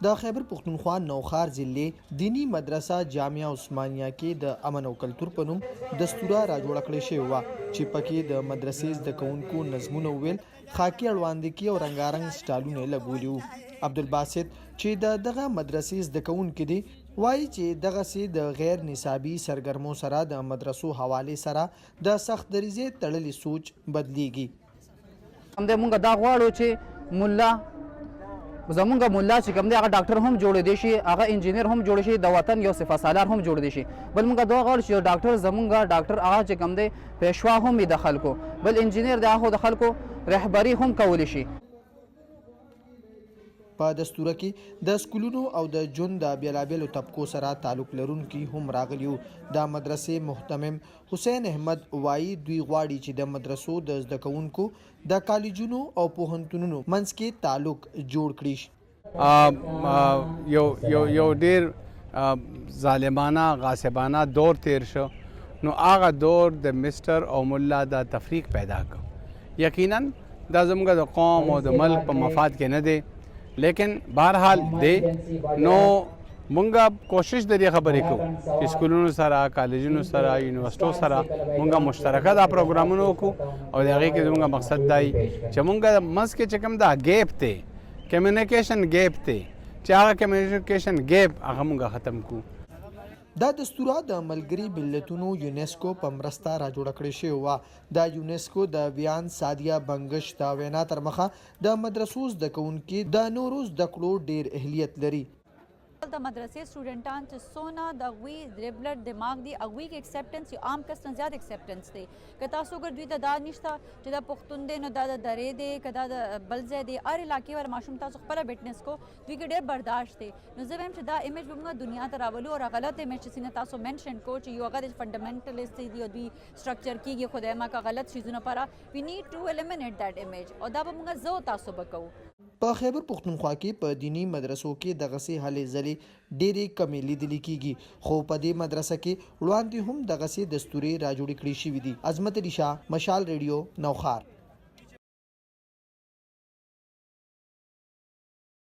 د خیبر پختونخوا نوخار ضلع دینی مدرسه جامعه عثمانیه کې د امن او کلتور په نوم دستوره راجوړه کړې شوې وه چې پکې د مدرسې زده کوونکو نظمونه وویل، خاکي اړوندګي او رنګارنګ سټایلونه یې لګولي وو. عبدالباسط چې د دغه مدرسې زده کوونکی دی وایي چې دغسې د غیر نصابي سرګرمو سره د مدرسو حوالې سره د سخت دریځۍ تړلې سوچ بدلیږي. همدې مونږ دا غواړو چې مولا زمونږ مولا چې کوم دی هغه ډاکټر هم جوړېدی شي، هغه انجینر هم جوړ شي، د وطن یو سپه سالار هم جوړېدی شي. بل مونږ دا غواړو چې ډاکټر زمونږ ډاکټر هغه چې کوم دی پیشوا هم وي د خلکو، بل انجینر دی هغه د خلکو رهبري هم کولی شي. په دستوره کې د سکولونو او د ژوند د بیلابیلو طبقو سره تعلق لرونکي هم راغلي وو. د مدرسې محتمم حسین احمد وایي دوی غواړي چې د مدرسو د زده کوونکو د کالجونو او پوهنتونونو منځ کې تعلق جوړ کړي شي. یو ډیر ظالمانه غاصبانه دور تیر شو، نو هغه دور د مستر او ملا د تفریق پیدا کړ. یقینا دا زموږ د قوم او د ملک په مفاد کې نه دی، لیکن بہرحال دی نو مونږه کوشش د دې خبرې کوو چې سکولونو سره، کالجونو سره، یونیورسټو سره مونږه مشترکه دا پروګرامونه وکړو او د هغې کې زموږ مقصد دا وي چې مونږ منځ کې چې کوم دا ګیپ دی، کمیونیکیشن ګیپ دی، چې هغه کمیونیکیشن ګیپ هغه مونږه ختم کړو. دا دستوره د ملګري ملتونو یونیسکو په مرسته راجوړه کړې شوې وه. د یونیسکو د ویان سادیه بنګش د وینا تر مخه د مدرسو زده کوونکي د نورو زده کړو ډیر اهلیت لري. د مدرسې سټوډنټان چې څونه د هغوی ریبلر دماغ دی، هغوی کې اکسپټنس یو عام کس نه زیات اکسپټنس دی. که تاسو ګر دوی ته دا نشته چې دا پښتون دی نو دا د درې دی، که دا د بل ځای دی، هر علاقې ور ماشوم تاسو خپله بیټنس کو دوی کې ډېر برداشت دی. نو زه وایم چې دا امیج به موږ دنیا ته راولو او غلط امیج چې څنګه تاسو منشن کو چې یو هغه د فنډامنټلیست دی او دوی سټرکچر کېږي خدای ما که غلط شیزونه پره وي نیډ ټو الیمینیټ دیټ امیج او دا به موږ زه او تاسو به کوو. په خیبر پختونخوا کې په دینی مدرسو کې دغسې هلې ځلې ډېرې کمې لیدلې کېږي، خو په دې مدرسه کې وړاندې هم دغسې دستورې راجوړې کړې شوي دي. عظمت علي شاه، مشال ریډیو، نوخار.